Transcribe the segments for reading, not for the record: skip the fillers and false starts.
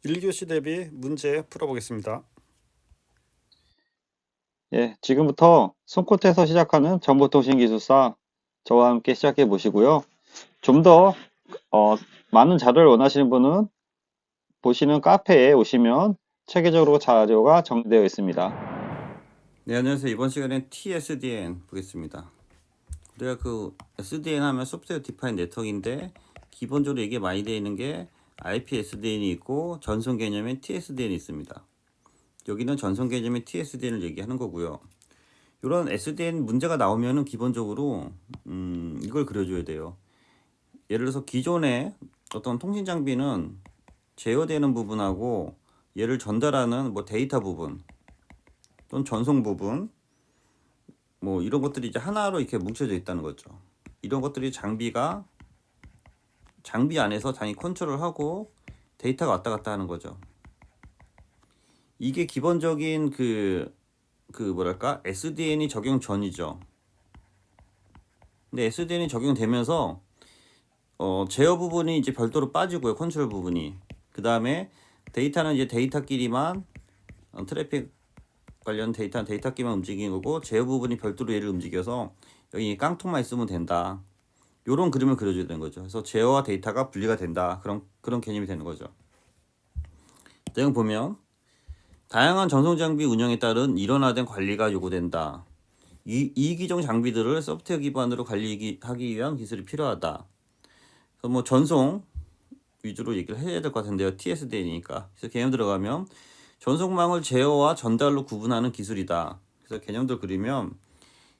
1교시 대비 문제 풀어보겠습니다. 예, 지금부터 손끝에서 시작하는 정보통신기술사 저와 함께 시작해 보시고요. 좀 더 많은 자료를 원하시는 분은 보시는 카페에 오시면 체계적으로 자료가 정리되어 있습니다. 네, 안녕하세요. 이번 시간엔 TSDN 보겠습니다. 우리가 그 SDN 하면 소프트웨어 디파인 네트워크인데 기본적으로 이게 많이 되어 있는 게 IP SDN이 있고 전송 개념인 TSDN이 있습니다. 여기는 전송 개념인 TSDN을 얘기하는 거고요. 이런 SDN 문제가 나오면은 기본적으로 이걸 그려줘야 돼요. 예를 들어서 기존의 어떤 통신 장비는 제어되는 부분하고 얘를 전달하는 뭐 데이터 부분 또는 전송 부분 뭐 이런 것들이 이제 하나로 이렇게 뭉쳐져 있다는 거죠. 이런 것들이 장비 안에서 당연히 컨트롤하고 데이터가 왔다 갔다 하는 거죠. 이게 기본적인 뭐랄까 SDN이 적용 전이죠. 근데 SDN이 적용되면서 제어 부분이 이제 별도로 빠지고요. 컨트롤 부분이. 그 다음에 데이터는 이제 데이터끼리만 트래픽 관련 데이터끼리만 움직이는 거고 제어 부분이 별도로 얘를 움직여서 여기 깡통만 있으면 된다. 요런 그림을 그려줘야 되는 거죠. 그래서 제어와 데이터가 분리가 된다. 그런 개념이 되는 거죠. 내용 보면 다양한 전송 장비 운영에 따른 일원화된 관리가 요구된다. 이기종 장비들을 소프트웨어 기반으로 관리하기 위한 기술이 필요하다. 그래서 뭐 전송 위주로 얘기를 해야 될 것 같은데요. TSDN이니까. 그래서 개념 들어가면 전송망을 제어와 전달로 구분하는 기술이다. 그래서 개념들 그리면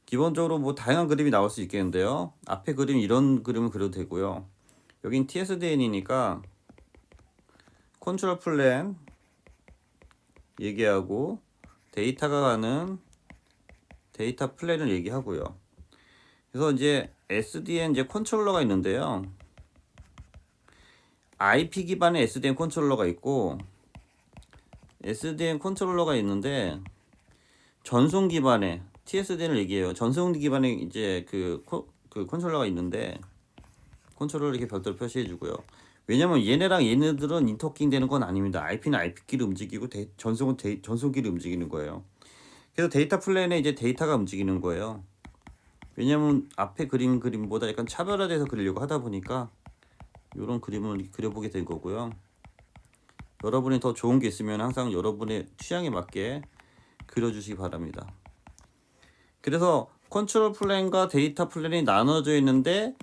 기본적으로 뭐 다양한 그림이 나올 수 있겠는데요. 앞에 그림 이런 그림을 그려도 되고요. 여긴 TSDN이니까 컨트롤 플랜 얘기하고 데이터가 가는 데이터 플랜을 얘기하고요. 그래서 이제 SDN 이제 컨트롤러가 있는데요. IP 기반의 SDN 컨트롤러가 있고 SDN 컨트롤러가 있는데 전송 기반의 TSDN을 얘기해요. 전송 기반의 이제 그 컨트롤러가 있는데 컨트롤러 이렇게 별도로 표시해 주고요. 왜냐면 얘네랑 얘네들은 인터킹 되는 건 아닙니다. IP는 IP끼리 움직이고 전송은 전송끼리 움직이는 거예요. 그래서 데이터 플랜에 이제 데이터가 움직이는 거예요. 왜냐면 앞에 그림보다 약간 차별화돼서 그리려고 하다 보니까 이런 그림을 그려보게 된 거고요. 여러분이 더 좋은 게 있으면 항상 여러분의 취향에 맞게 그려주시기 바랍니다. 그래서 컨트롤 플랜과 데이터 플랜이 나눠져 있는데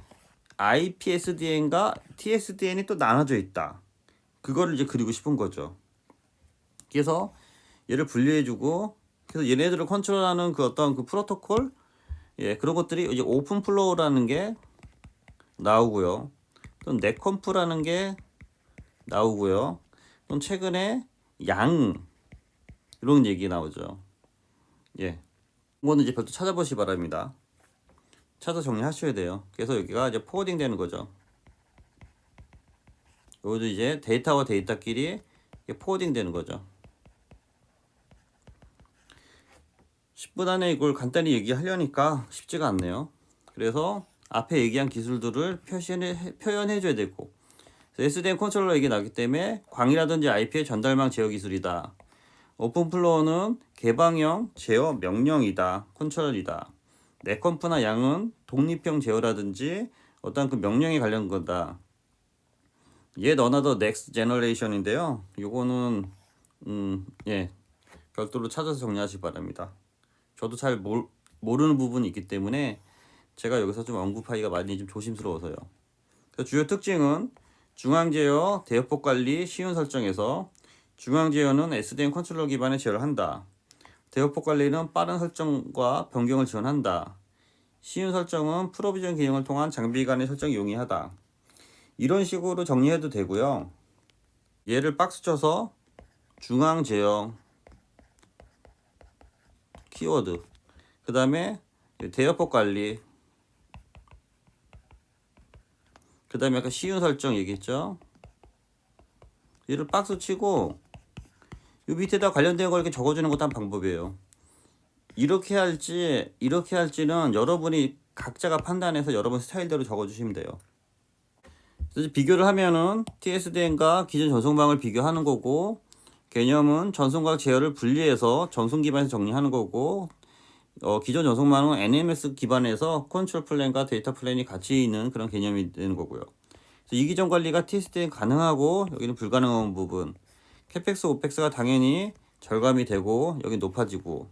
IPSDN과 TSDN이 또 나눠져 있다. 그거를 이제 그리고 싶은 거죠. 그래서 얘를 분리해주고 그래서 얘네들을 컨트롤하는 그 어떤 그 프로토콜 그런 것들이 이제 오픈 플로우라는 게 나오고요. 또 넷컴프라는 게 나오고요. 또 최근에 양 이런 얘기 나오죠. 이거는 이제 별도 찾아보시 바랍니다. 찾아 정리하셔야 돼요. 그래서 여기가 이제 포워딩 되는 거죠. 여기도 이제 데이터와 데이터끼리 포워딩 되는 거죠. 10분 안에 이걸 간단히 얘기하려니까 쉽지가 않네요. 그래서 앞에 얘기한 기술들을 표현해 줘야 되고 SDN 컨트롤러 얘기 나기 때문에 광이라든지 IP의 전달망 제어 기술이다. 오픈플로어는 개방형 제어 명령이다. 컨트롤이다. 넷컴프나 양은 독립형 제어라든지 어떤 그 명령에 관련 거다. Yet another next generation인데요. 요거는 별도로 찾아서 정리하시기 바랍니다. 저도 잘 모르는 부분이 있기 때문에 제가 여기서 좀 언급하기가 많이 좀 조심스러워서요. 주요 특징은 중앙 제어, 대역폭 관리, 쉬운 설정에서 중앙 제어는 SDN 컨트롤러 기반의 제어를 한다. 대역폭 관리는 빠른 설정과 변경을 지원한다. 쉬운 설정은 프로비전 기능을 통한 장비 간의 설정이 용이하다. 이런 식으로 정리해도 되고요. 얘를 박스 쳐서 중앙 제어 키워드 그 다음에 대역폭 관리 그 다음에 약간 쉬운 설정 얘기했죠. 얘를 박스 치고 이 밑에다 관련된 걸 이렇게 적어주는 것도 한 방법이에요. 이렇게 할지는 여러분이 각자가 판단해서 여러분 스타일대로 적어주시면 돼요. 그래서 비교를 하면은 TSDN과 기존 전송망을 비교하는 거고, 개념은 전송과 제어를 분리해서 전송 기반에서 정리하는 거고, 기존 전송망은 NMS 기반에서 컨트롤 플랜과 데이터 플랜이 같이 있는 그런 개념이 되는 거고요. 그래서 이기전 관리가 TSDN 가능하고 여기는 불가능한 부분, 캐펙스, 오펙스가 당연히 절감이 되고 여기 높아지고,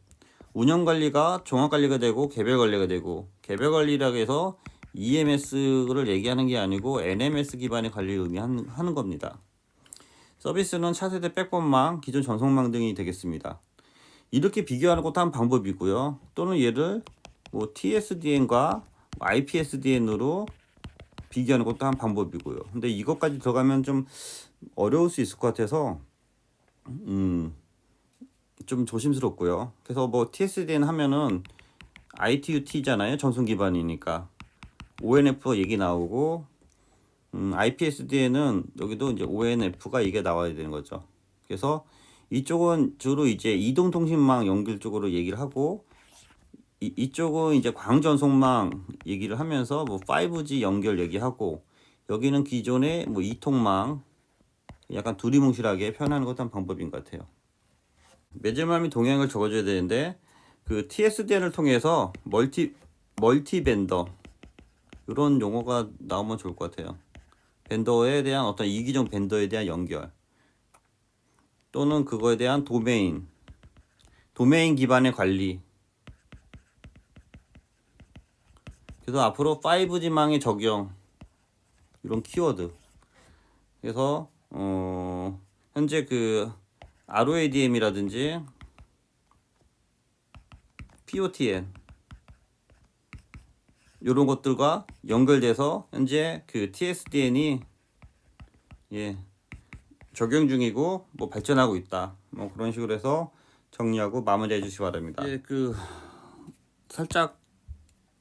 운영 관리가 종합 관리가 되고 개별 관리가 되고, 개별 관리라고 해서 EMS를 얘기하는 게 아니고 NMS 기반의 관리를 의미하는 겁니다. 서비스는 차세대 백본망, 기존 전송망 등이 되겠습니다. 이렇게 비교하는 것도 한 방법이고요. 또는 얘를 뭐 TSDN과 IPSDN으로 비교하는 것도 한 방법이고요. 근데 이것까지 들어가면 좀 어려울 수 있을 것 같아서 좀 조심스럽고요. 그래서 뭐 TSDN 하면은 ITU-T잖아요. 전송 기반이니까. ONF 얘기 나오고, IPSDN은 여기도 이제 ONF가 이게 나와야 되는 거죠. 그래서 이쪽은 주로 이제 이동통신망 연결 쪽으로 얘기를 하고, 이쪽은 이제 광전송망 얘기를 하면서 뭐 5G 연결 얘기하고, 여기는 기존의 뭐 이통망, 약간 두리뭉실하게 표현하는 것도 한 방법인 것 같아요. 매질말 및 동향을 적어줘야 되는데, 그 TSDN을 통해서 멀티 벤더 이런 용어가 나오면 좋을 것 같아요. 벤더에 대한 어떤 이기종 벤더에 대한 연결, 또는 그거에 대한 도메인 기반의 관리. 그래서 앞으로 5G망의 적용, 이런 키워드. 그래서 현재 그 ROADM이라든지 POTN 이런 것들과 연결돼서 현재 그 TSDN이 적용 중이고 뭐 발전하고 있다. 뭐 그런 식으로 해서 정리하고 마무리해 주시기 바랍니다. 그 살짝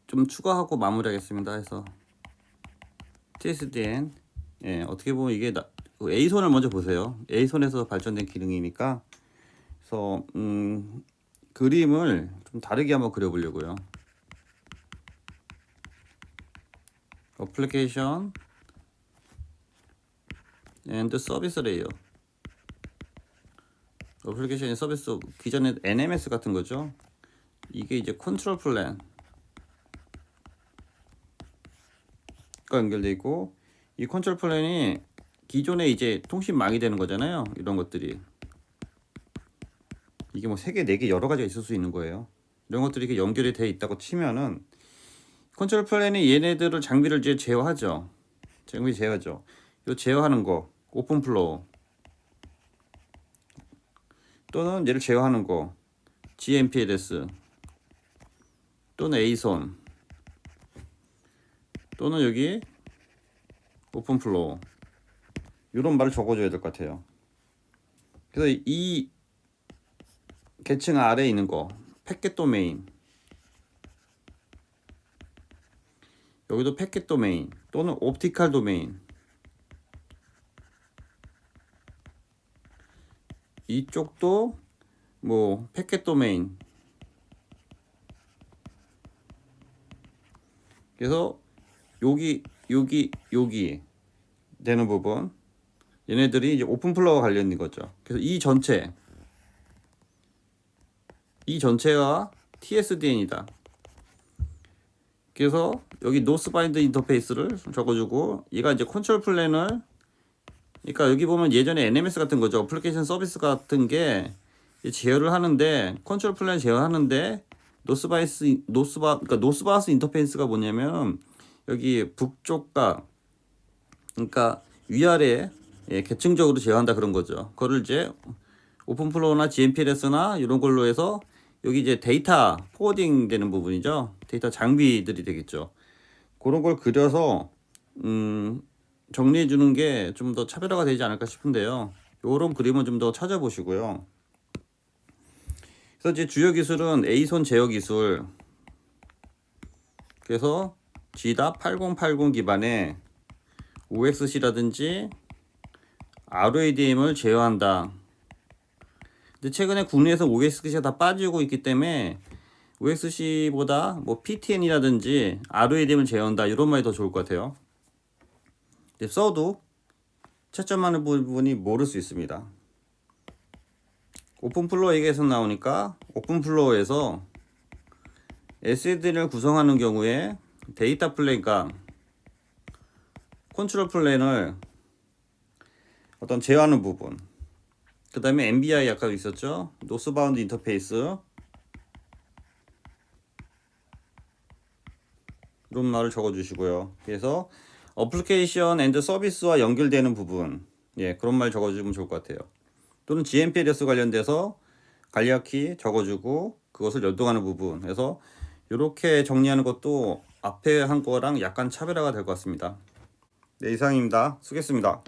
좀 추가하고 마무리하겠습니다. 해서 TSDN 어떻게 보면 이게 그 A손을 먼저 보세요. A손에서 발전된 기능이니까. 그래서 그림을 좀 다르게 한번 그려보려고요. 어플리케이션 앤드 서비스 레이어. 어플리케이션 서비스, 기존의 NMS 같은 거죠. 이게 이제 컨트롤 플랜과 연결돼 있고, 이 컨트롤 플랜이 기존에 이제 통신망이 되는 거잖아요. 이런 것들이 이게 뭐 3개, 4개 여러 가지가 있을 수 있는 거예요. 이런 것들이 이렇게 연결이 돼 있다고 치면은 컨트롤 플랜이 얘네들을 장비를 이제 제어하죠. 장비 제어하죠. 요 제어하는 거 오픈 플로우, 또는 얘를 제어하는 거 GMPLS, 또는 A손, 또는 여기 오픈 플로우, 이런 말을 적어줘야 될 것 같아요. 그래서 이 계층 아래에 있는 거 패켓 도메인, 여기도 패켓 도메인 또는 옵티컬 도메인, 이쪽도 뭐 패켓 도메인. 그래서 여기 되는 부분, 얘네들이 이제 오픈 플로어와 관련된 거죠. 그래서 이 전체가 TSDN이다. 그래서 여기 노스바인드 인터페이스를 적어주고, 얘가 이제 컨트롤 플랜을, 그러니까 여기 보면 예전에 NMS 같은 거죠. 어플리케이션 서비스 같은 게 제어를 하는데, 컨트롤 플랜 제어하는데 그러니까 노스바우스 인터페이스가 뭐냐면 여기 북쪽과, 그러니까 위아래 계층적으로 제어한다 그런 거죠. 그거를 이제 오픈플로우나 GMPLS나 이런 걸로 해서 여기 이제 데이터 포워딩 되는 부분이죠. 데이터 장비들이 되겠죠. 그런 걸 그려서 정리해 주는 게 좀 더 차별화가 되지 않을까 싶은데요. 요런 그림은 좀 더 찾아보시고요. 그래서 이제 주요 기술은 A손 제어 기술. 그래서 GDAP 8080 기반의 OXC라든지 ROADM을 제어한다. 근데 최근에 국내에서 OXC가 다 빠지고 있기 때문에 OXC보다 뭐 PTN이라든지 ROADM을 제어한다 이런 말이 더 좋을 것 같아요. 근데 써도 채점하는 부분이 모를 수 있습니다. 오픈플로어 얘기에서 나오니까 오픈플로어에서 SD를 구성하는 경우에 데이터 플레이가 컨트롤 플랜을 어떤 제어하는 부분, 그 다음에 MBI 아까 있었죠. 노스바운드 인터페이스 이런 말을 적어주시고요. 그래서 어플리케이션 앤드 서비스와 연결되는 부분, 예, 그런 말 적어주면 좋을 것 같아요. 또는 GMPLS 관련돼서 간략히 적어주고 그것을 연동하는 부분. 그래서 이렇게 정리하는 것도 앞에 한 거랑 약간 차별화가 될 것 같습니다. 네, 이상입니다. 수고했습니다.